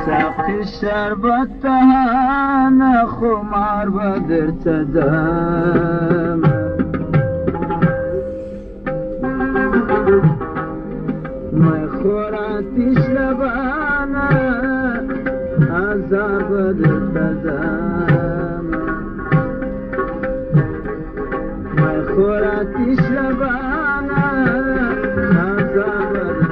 ساقی شربت دهن خمار بدر تدم خوراتیش لبانه ازار بدر تدم خوراتیش لبانه ازار بدر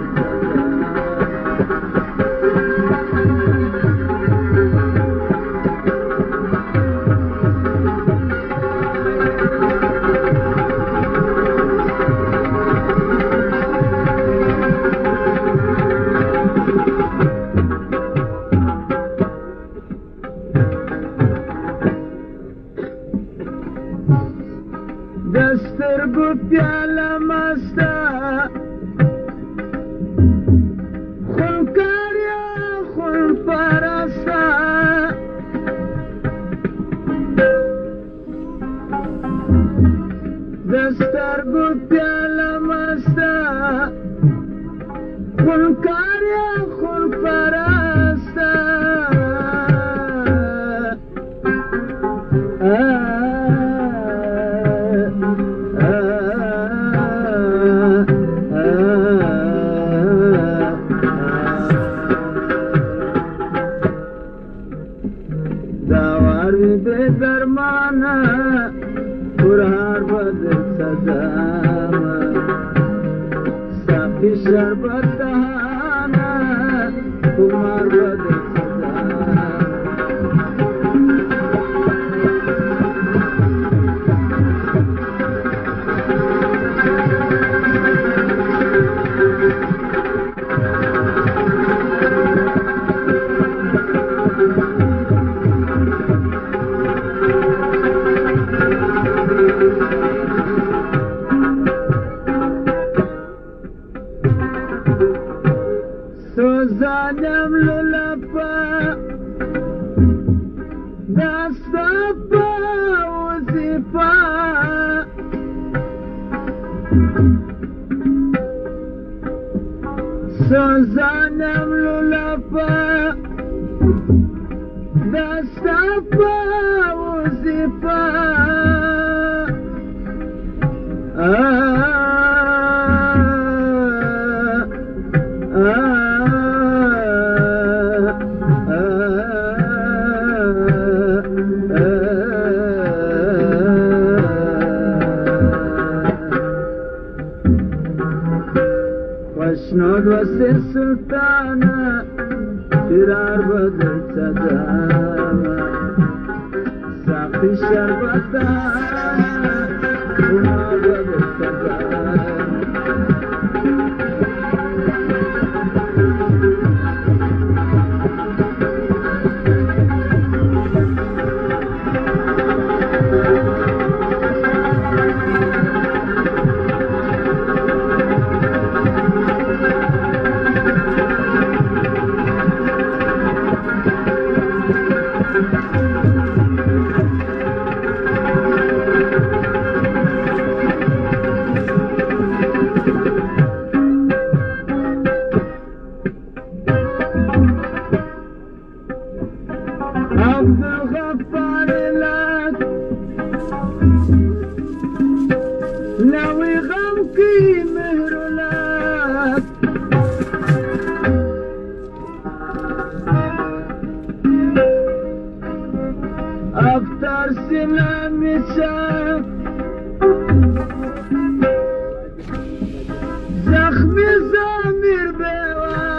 دسترگو پیاله مسته خونکاریا خون پرسته دسترگو پیاله مسته خونکاریا خون پرسته به درمانه پرهار بدر سزم ساقی شربت دهانه خمار بدر سوزانم للپا دستپا وزیپا سوزانم للپا دستپا وزیپا وشنود وسر سلطانه فرار بدر تدام ساقي شربت دهانه خمار بدر تدام عبد الغفار لك ناوي غمكي مهر لك افتر سلامي شاف زخمي زامير بيوان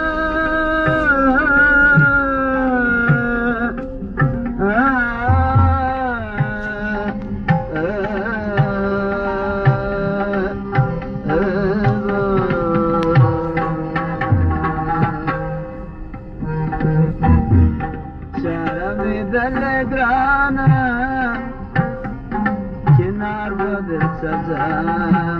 دلگرانا کنار بدر سزا